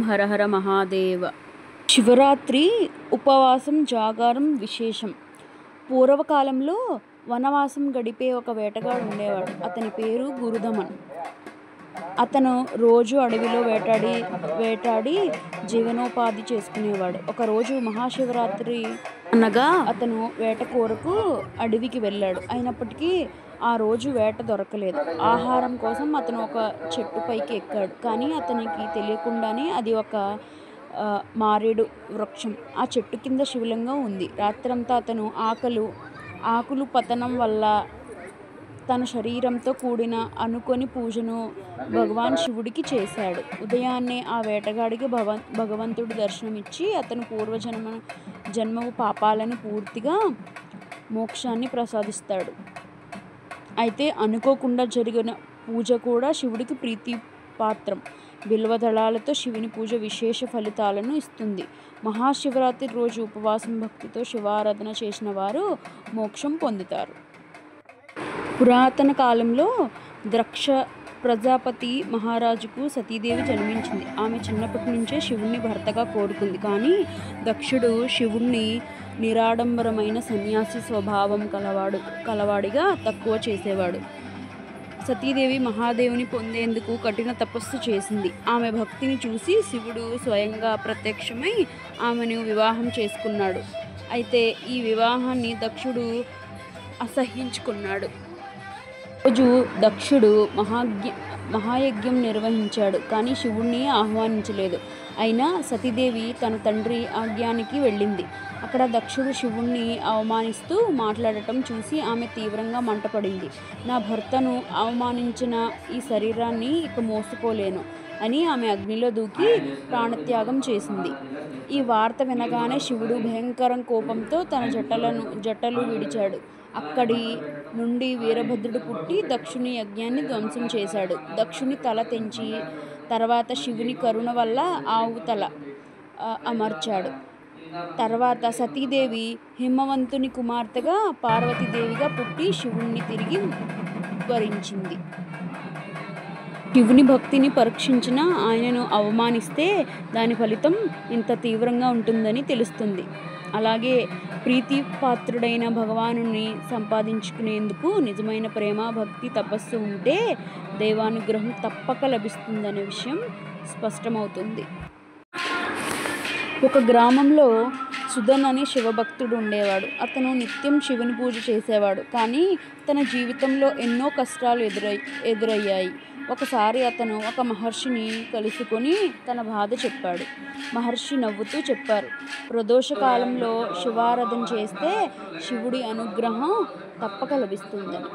హర హర మహాదేవ. శివరాత్రి ఉపవాసం జాగారం విశేషం. పూర్వకాలంలో వనవాసం గడిపే ఒక వేటగాడు ఉండేవాడు. అతని పేరు గురుదమన్. అతను రోజు అడవిలో వేటాడి జీవనోపాధి చేసుకునేవాడు. ఒకరోజు మహాశివరాత్రి అనగా అతను వేట కోరకు అడవికి వెళ్ళాడు. అయినప్పటికీ ఆ రోజు వేట దొరకలేదు. ఆహారం కోసం అతను ఒక చెట్టు పైకి ఎక్కాడు. కానీ అతనికి తెలియకుండానే అది ఒక మారేడు వృక్షం. ఆ చెట్టు కింద శివలింగం ఉంది. రాత్రంతా అతను ఆకులు పతనం వల్ల తన శరీరంతో కూడిన అనుకొని పూజను భగవాన్ శివుడికి చేశాడు. ఉదయాన్నే ఆ వేటగాడికి భగవంతుడు దర్శనమిచ్చి అతను జన్మవు పాపాలను పూర్తిగా మోక్షాన్ని ప్రసాదిస్తాడు. అయితే అనుకోకుండా జరిగిన పూజ కూడా శివుడికి ప్రీతిపాత్రం. బిల్వదళాలతో శివుని పూజ విశేష ఫలితాలను ఇస్తుంది. మహాశివరాత్రి రోజు ఉపవాసం భక్తితో శివారాధన చేసిన వారు మోక్షం పొందుతారు. పురాతన కాలంలో దక్ష ప్రజాపతి మహారాజుకు సతీదేవి జన్మించింది. ఆమె చిన్నప్పటి నుంచే శివుణ్ణి భర్తగా కోరుకుంది. కానీ దక్షుడు శివుణ్ణి నిరాడంబరమైన సన్యాసి స్వభావం కలవాడిగా తక్కువ చేసేవాడు. సతీదేవి మహాదేవుని పొందేందుకు కఠిన తపస్సు చేసింది. ఆమె భక్తిని చూసి శివుడు స్వయంగా ప్రత్యక్షమై ఆమెను వివాహం చేసుకున్నాడు. అయితే ఈ వివాహాన్ని దక్షుడు అసహ్యించుకున్నాడు. రోజు దక్షుడు మహాయజ్ఞం నిర్వహించాడు. కానీ శివుణ్ణి ఆహ్వానించలేదు. అయినా సతీదేవి తన తండ్రి ఆజ్ఞానికి వెళ్ళింది. అక్కడ దక్షుడు శివుణ్ణి అవమానిస్తూ మాట్లాడటం చూసి ఆమె తీవ్రంగా మంటపడింది. నా భర్తను అవమానించిన ఈ శరీరాన్ని ఇక మోసుకోలేను అని ఆమె అగ్నిలో దూకి ప్రాణత్యాగం చేసింది. ఈ వార్త వినగానే శివుడు భయంకర కోపంతో తన జటలు విడిచాడు. అక్కడి నుండి వీరభద్రుడు పుట్టి దక్షుని యజ్ఞాన్ని ధ్వంసం చేశాడు. దక్షుని తల తెంచి తర్వాత శివుని కరుణ వల్ల ఆవు తల అమర్చాడు. తర్వాత సతీదేవి హిమవంతుని కుమార్తెగా పార్వతీదేవిగా పుట్టి శివుణ్ణి తిరిగి వరించింది. శివుని భక్తిని పరీక్షించిన ఆయనను అవమానిస్తే దాని ఫలితం ఇంత తీవ్రంగా ఉంటుందని తెలుస్తుంది. అలాగే ప్రీతిపాత్రుడైన భగవానుని సంపాదించుకునేందుకు నిజమైన ప్రేమ, భక్తి, తపస్సు ఉంటే దైవానుగ్రహం తప్పక లభిస్తుందనే విషయం స్పష్టమవుతుంది. ఒక గ్రామంలో సుధన్ అనే శివభక్తుడు ఉండేవాడు. అతను నిత్యం శివుని పూజ చేసేవాడు. కానీ తన జీవితంలో ఎన్నో కష్టాలు ఎదురయ్యాయి. ఒకసారి అతను ఒక మహర్షిని కలుసుకొని తన బాధ చెప్పాడు. మహర్షి నవ్వుతూ చెప్పారు, ప్రదోషకాలంలో శివారాధన చేస్తే శివుడి అనుగ్రహం తప్పక లభిస్తుందని.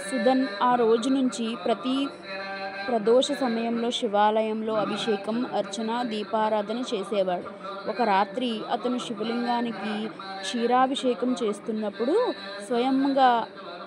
సుధన్ ఆ రోజు నుంచి ప్రతి ప్రదోష సమయంలో శివాలయంలో అభిషేకం, అర్చన, దీపారాధన చేసేవాడు. ఒక రాత్రి అతను శివలింగానికి క్షీరాభిషేకం చేస్తున్నప్పుడు స్వయంగా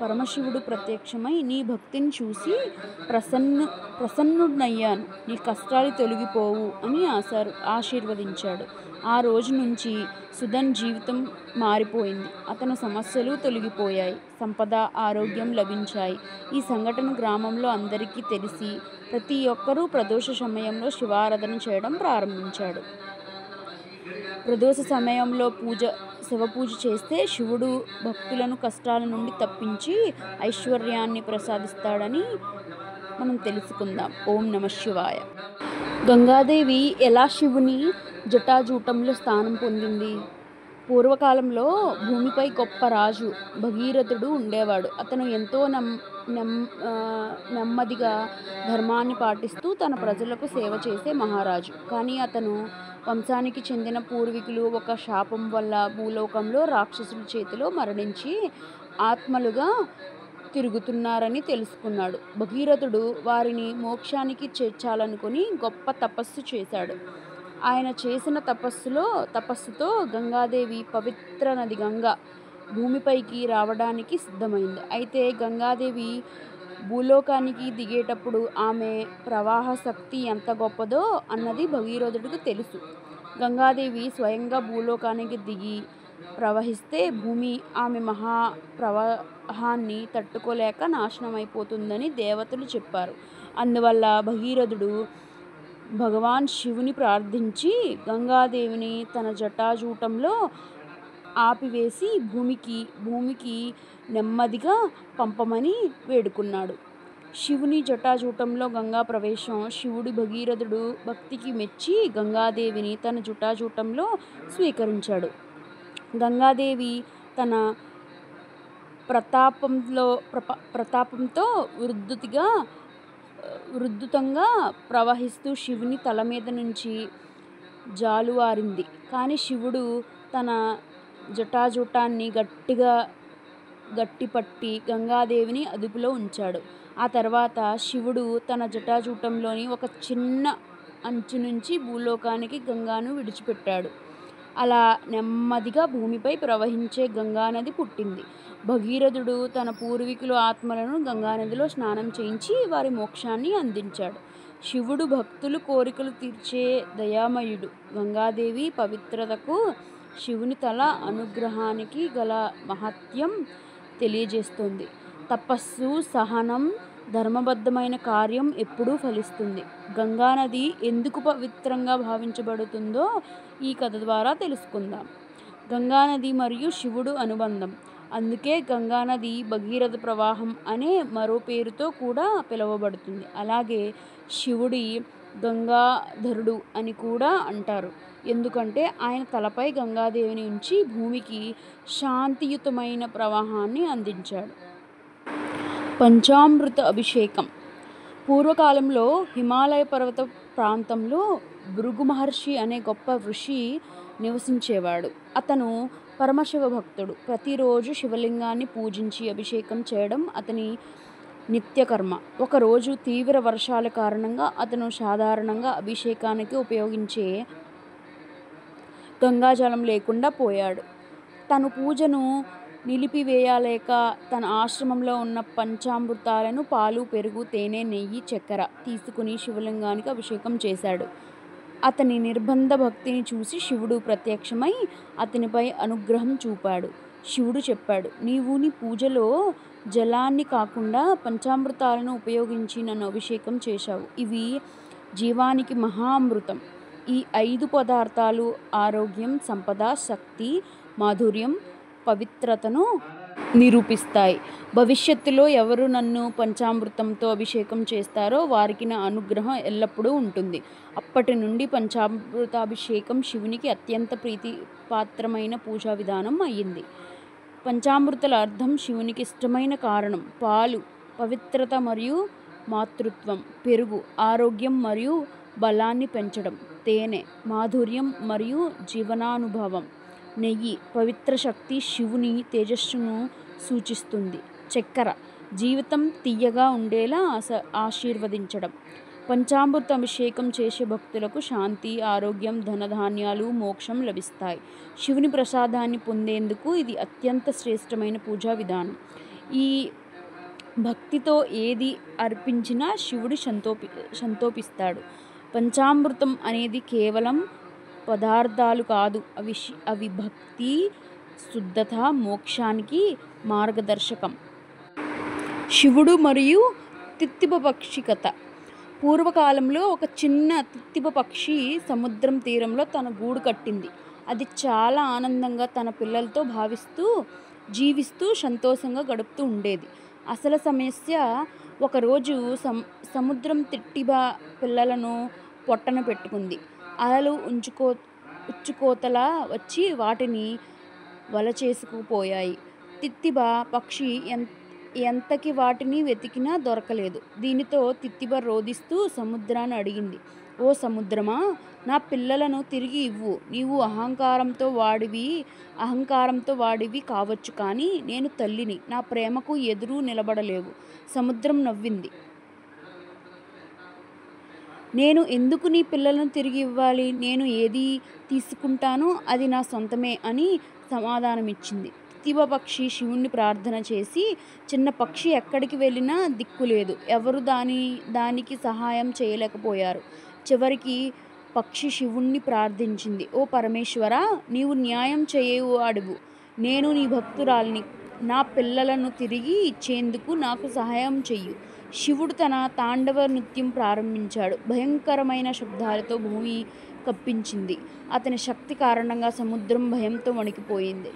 పరమశివుడు ప్రత్యక్షమై నీ భక్తిని చూసి ప్రసన్నుడయ్యాను, నీ కష్టాలు తొలగిపోవు అని ఆశీర్వదించాడు. ఆ రోజు నుంచి సుధన్ జీవితం మారిపోయింది. అతని సమస్యలు తొలగిపోయాయి, సంపద, ఆరోగ్యం లభించాయి. ఈ సంఘటన గ్రామంలో అందరికీ తెలిసి ప్రతి ఒక్కరూ ప్రదోష సమయంలో శివారాధన చేయడం ప్రారంభించాడు. ప్రదోష సమయంలో శివపూజ చేస్తే శివుడు భక్తులను కష్టాల నుండి తప్పించి ఐశ్వర్యాన్ని ప్రసాదిస్తాడని మనం తెలుసుకుందాం. ఓం నమః శివాయ. గంగాదేవి ఎలా శివుని జటాజూటంలో స్థానం పొందింది? పూర్వకాలంలో భూమిపై గొప్ప రాజు భగీరథుడు ఉండేవాడు. అతను ఎంతో నెమ్మదిగా ధర్మాన్ని పాటిస్తూ తన ప్రజలకు సేవ చేసే మహారాజు. కానీ అతను వంశానికి చెందిన పూర్వీకులు ఒక శాపం వల్ల భూలోకంలో రాక్షసుల చేతిలో మరణించి ఆత్మలుగా తిరుగుతున్నారని తెలుసుకున్నాడు. భగీరథుడు వారిని మోక్షానికి చేర్చాలనుకుని గొప్ప తపస్సు చేశాడు. ఆయన చేసిన తపస్సుతో గంగాదేవి పవిత్ర నది గంగా భూమిపైకి రావడానికి సిద్ధమైంది. అయితే గంగాదేవి భూలోకానికి దిగేటప్పుడు ఆమె ప్రవాహ శక్తి ఎంత గొప్పదో అన్నది భగీరథుడికి తెలుసు. గంగాదేవి స్వయంగా భూలోకానికి దిగి ప్రవహిస్తే భూమి ఆమె మహాప్రవాహాన్ని తట్టుకోలేక నాశనమైపోతుందని దేవతలు చెప్పారు. అందువల్ల భగీరథుడు భగవాన్ శివుని ప్రార్థించి గంగాదేవిని తన జటాజూటంలో ఆపివేసి భూమికి నెమ్మదిగా పంపమని వేడుకున్నాడు. శివుని జటాజూటంలో గంగా ప్రవేశం. శివుడు భగీరథుడు భక్తికి మెచ్చి గంగాదేవిని తన జటాజూటంలో స్వీకరించాడు. గంగాదేవి తన ప్రతాపంతో ఉధృతంగా ప్రవహిస్తూ శివుని తల మీద నుంచి జాలువారింది. కానీ శివుడు తన జటాజూటాన్ని గట్టిపట్టి గంగాదేవిని అదుపులో ఉంచాడు. ఆ తర్వాత శివుడు తన జటాజూటంలోని ఒక చిన్న అంచు నుంచి భూలోకానికి గంగాను విడిచిపెట్టాడు. అలా నెమ్మదిగా భూమిపై ప్రవహించే గంగానది పుట్టింది. భగీరథుడు తన పూర్వీకుల ఆత్మలను గంగానదిలో స్నానం చేయించి వారి మోక్షాన్ని అందించాడు. శివుడు భక్తుల కోరికలు తీర్చే దయామయుడు. గంగాదేవి పవిత్రతకు శివుని తల అనుగ్రహానికి గల మహత్యం తెలియజేస్తుంది. తపస్సు, సహనం, ధర్మబద్ధమైన కార్యం ఎప్పుడూ ఫలిస్తుంది. గంగానది ఎందుకు పవిత్రంగా భావించబడుతుందో ఈ కథ ద్వారా తెలుసుకుందాం. గంగానది మరియు శివుడు అనుబంధం. అందుకే గంగానది భగీరథ ప్రవాహం అనే మరో పేరుతో కూడా పిలువబడుతుంది. అలాగే శివుడి గంగాధరుడు అని కూడా అంటారు. ఎందుకంటే ఆయన తలపై గంగాదేవిని ఉంచి భూమికి శాంతియుతమైన ప్రవాహాన్ని అందించాడు. పంచామృత అభిషేకం. పూర్వకాలంలో హిమాలయ పర్వత ప్రాంతంలో భృగు మహర్షి అనే గొప్ప ఋషి నివసించేవాడు. అతను పరమశివ భక్తుడు. ప్రతిరోజు శివలింగాన్ని పూజించి అభిషేకం చేయడం అతని నిత్యకర్మ. ఒకరోజు తీవ్ర వర్షాల కారణంగా అతను సాధారణంగా అభిషేకానికి ఉపయోగించే గంగాజలం లేకుండా పోయాడు. తను పూజను నిలిపివేయలేక తన ఆశ్రమంలో ఉన్న పంచామృతాలను పాలు, పెరుగు, తేనె, నెయ్యి, చక్కెర తీసుకుని శివలింగానికి అభిషేకం చేశాడు. అతని నిర్బంధ భక్తిని చూసి శివుడు ప్రత్యక్షమై అతనిపై అనుగ్రహం చూపాడు. శివుడు చెప్పాడు, నీవు నీ పూజలో జలాన్ని కాకుండా పంచామృతాలను ఉపయోగించి నన్ను అభిషేకం చేశావు. ఇవి జీవానికి మహామృతం. ఈ 5 పదార్థాలు ఆరోగ్యం, సంపద, శక్తి, మాధుర్యం, పవిత్రతను నిరూపిస్తాయి. భవిష్యత్తులో ఎవరు నన్ను పంచామృతంతో అభిషేకం చేస్తారో వారికి నా అనుగ్రహం ఎల్లప్పుడూ ఉంటుంది. అప్పటి నుండి పంచామృతాభిషేకం శివునికి అత్యంత ప్రీతిపాత్రమైన పూజా విధానం అయ్యింది. పంచామృతాల అర్థం శివునికి ఇష్టమైన కారణం. పాలు పవిత్రత మరియు మాతృత్వం, పెరుగు ఆరోగ్యం మరియు బలాన్ని పెంచడం, తేనె మాధుర్యం మరియు జీవనానుభవం, నెయ్యి పవిత్ర శక్తి, శివుని తేజస్సును సూచిస్తుంది, చక్కెర జీవితం తీయగా ఉండేలా ఆశీర్వదించడం. పంచామృత అభిషేకం చేసే భక్తులకు శాంతి, ఆరోగ్యం, ధనధాన్యాలు, మోక్షం లభిస్తాయి. శివుని ప్రసాదాన్ని పొందేందుకు ఇది అత్యంత శ్రేష్టమైన పూజా విధానం. ఈ భక్తితో ఏది అర్పించినా శివుడు సంతోపిస్తాడు. పంచామృతం అనేది కేవలం పదార్థాలు కాదు, అవి భక్తి, శుద్ధత, మోక్షానికి మార్గదర్శకం. శివుడు మరియు తిత్తిప పక్షి కథ. పూర్వకాలంలో ఒక చిన్న తిత్తిప పక్షి సముద్రం తీరంలో తన గూడు కట్టింది. అది చాలా ఆనందంగా తన పిల్లలతో జీవిస్తూ సంతోషంగా గడుపుతూ ఉండేది. అసలు సమస్య, ఒకరోజు సముద్రం తిత్తిప పిల్లలను పొట్టన పెట్టుకుంది. అలలు ఉచ్చుకోతలా వచ్చి వాటిని వల చేసుకుపోయాయి. తిత్తిప పక్షి ఎంతకి వాటిని వెతికినా దొరకలేదు. దీనితో తిత్తిప రోదిస్తూ సముద్రాన్ని అడిగింది, ఓ సముద్రమా, నా పిల్లలను తిరిగి ఇవ్వు. నీవు అహంకారంతో వాడివి కావచ్చు, కానీ నేను తల్లిని, నా ప్రేమకు ఎదురు నిలబడలేవు. సముద్రం నవ్వింది. నేను ఎందుకు నీ పిల్లలను తిరిగి ఇవ్వాలి? నేను ఏది తీసుకుంటానో అది నా సొంతమే అని సమాధానమిచ్చింది. తిత్తిప పక్షి శివుణ్ణి ప్రార్థన చేసి, చిన్న పక్షి ఎక్కడికి వెళ్ళినా దిక్కులేదు. ఎవరు దానికి సహాయం చేయలేకపోయారు. చివరికి పక్షి శివుణ్ణి ప్రార్థించింది, ఓ పరమేశ్వరా, నీవు న్యాయం చేయవాడువు. నేను నీ భక్తురాలిని. నా పిల్లలను తిరిగి ఇచ్చేందుకు నాకు సహాయం చెయ్యు. శివుడు తన తాండవ నృత్యం ప్రారంభించాడు. భయంకరమైన శబ్దాలతో భూమి కప్పించింది. అతని శక్తి కారణంగా సముద్రం భయంతో వణికిపోయింది.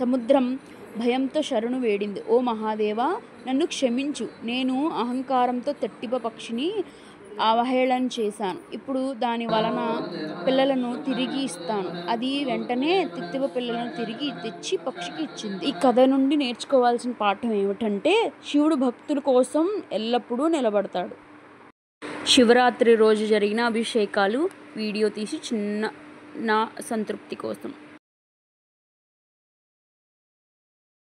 సముద్రం భయంతో శరణు వేడింది. ఓ మహాదేవా, నన్ను క్షమించు. నేను అహంకారంతో తట్టిబ పక్షిని అవహేళన చేశాను. ఇప్పుడు దాని వలన పిల్లలను తిరిగి ఇస్తాను. అది వెంటనే తిత్తివ పిల్లలను తిరిగి తెచ్చి పక్షికి ఇచ్చింది. ఈ కథ నుండి నేర్చుకోవాల్సిన పాఠం ఏమిటంటే శివుడు భక్తుల కోసం ఎల్లప్పుడూ నిలబడతాడు. శివరాత్రి రోజు జరిగిన అభిషేకాలు వీడియో తీసి చిన్న నా సంతృప్తి కోసం